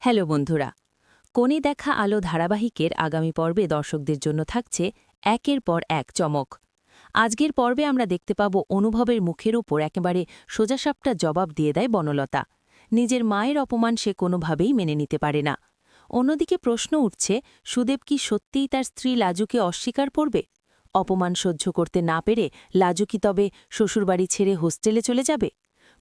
Hello বন্ধুরা, কোণে দেখা আলো ধারাবাহিকের আগামী পর্বে দর্শকদের জন্য থাকছে একের পর এক চমক। আজকের পর্বে আমরা দেখতে পাব অনুভবের মুখের উপর একেবারে সোজাসাপটা জবাব দিয়ে দেয় বনলতা। নিজের মায়ের অপমান সে কোনোভাবেই মেনে নিতে পারে না। অন্যদিকে প্রশ্ন উঠছে, সুদেব কি সত্যিই তার স্ত্রী লাজুকে অস্বীকার করবে? অপমান সহ্য করতে না পেরে লাজু কি তবে শ্বশুরবাড়ি ছেড়ে হোস্টেলে চলে যাবে?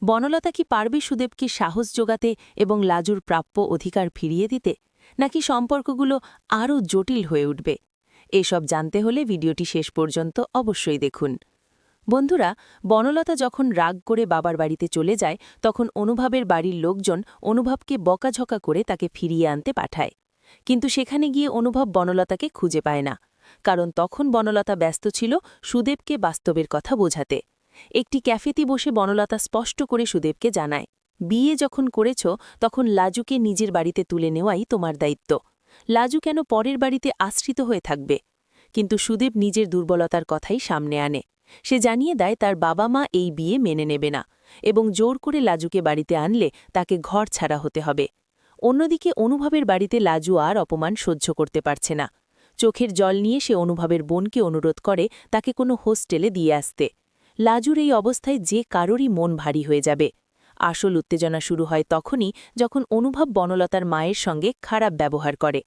বনলতা কি পারবে সুদেবকে সাহস জোগাতে এবং লাজুর প্রাপ্য অধিকার ফিরিয়ে দিতে, নাকি সম্পর্কগুলো আরও জটিল হয়ে উঠবে? এসব জানতে হলে ভিডিওটি শেষ পর্যন্ত অবশ্যই দেখুন। বন্ধুরা, বনলতা যখন রাগ করে বাবার বাড়িতে চলে যায় তখন অনুভবের বাড়ির লোকজন অনুভবকে বকাঝকা করে তাকে ফিরিয়ে আনতে পাঠায়। কিন্তু সেখানে গিয়ে অনুভব বনলতাকে খুঁজে পায় না, কারণ তখন বনলতা ব্যস্ত ছিল সুদেবকে বাস্তবের কথা বোঝাতে। একটি ক্যাফেতে বসে বনলতা স্পষ্ট করে সুদেবকে জানায়, বিয়ে যখন করেছ তখন লাজুকে নিজের বাড়িতে তুলে নেওয়াই তোমার দায়িত্ব। লাজু কেন পরের বাড়িতে আশ্রিত হয়ে থাকবে? কিন্তু সুদেব নিজের দুর্বলতার কথাই সামনে আনে। সে জানিয়ে দেয় তার বাবা মা এই বিয়ে মেনে নেবে না এবং জোর করে লাজুকে বাড়িতে আনলে তাকে ঘর ছাড়া হতে হবে। অন্যদিকে অনুভবের বাড়িতে লাজু আর অপমান সহ্য করতে পারছে না। চোখের জল নিয়ে সে অনুভবের বোনকে অনুরোধ করে তাকে কোনো হোস্টেলে দিয়ে আসতে। লাজুর এই অবস্থায় যে কারোরই মন ভারী হয়ে যাবে। আসল উত্তেজনা শুরু হয় তখনই যখন অনুভব বনলতার মায়ের সঙ্গে খারাপ ব্যবহার করে।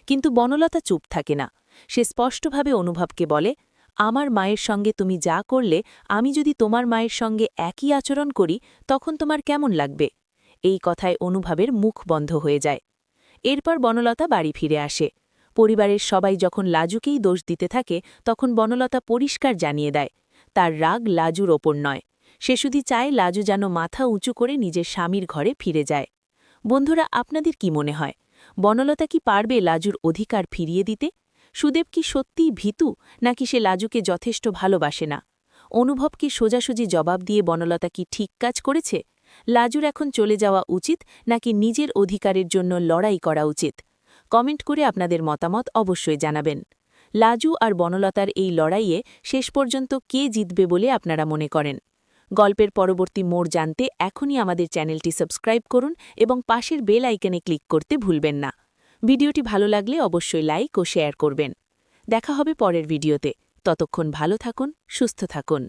কিন্তু বনলতা চুপ থাকে না। সে স্পষ্টভাবে অনুভবকে বলে, আমার মায়ের সঙ্গে তুমি যা করলে আমি যদি তোমার মায়ের সঙ্গে একই আচরণ করি তখন তোমার কেমন লাগবে? এই কথায় অনুভবের মুখ বন্ধ হয়ে যায়। এরপর বনলতা বাড়ি ফিরে আসে। পরিবারের সবাই যখন লাজুকেই দোষ দিতে থাকে তখন বনলতা পরিষ্কার জানিয়ে দেয়, তার রাগ লাজুর ওপর নয়। সে শুধু চায় লাজু যেন মাথা উঁচু করে নিজের স্বামীর ঘরে ফিরে যায়। বন্ধুরা, আপনাদের কি মনে হয়, বনলতা কি পারবে লাজুর অধিকার ফিরিয়ে দিতে? সুদেব কি সত্যিই ভীতু, নাকি সে লাজুকে যথেষ্ট ভালোবাসে না? অনুভব কি সোজাসুজি জবাব দিয়ে বনলতা কি ঠিক কাজ করেছে? লাজুর এখন চলে যাওয়া উচিত, নাকি নিজের অধিকারের জন্য লড়াই করা উচিত? কমেন্ট করে আপনাদের মতামত অবশ্যই জানাবেন। লাজু আর বনলতার এই লড়াইয়ে শেষ পর্যন্ত কে জিতবে বলে আপনারা মনে করেন? গল্পের পরবর্তী মোড় জানতে এখনই আমাদের চ্যানেলটি সাবস্ক্রাইব করুন এবং পাশের বেল আইকনে ক্লিক করতে ভুলবেন না। ভিডিওটি ভালো লাগলে অবশ্যই লাইক ও শেয়ার করবেন। দেখা হবে পরের ভিডিওতে। ততক্ষণ ভালো থাকুন, সুস্থ থাকুন।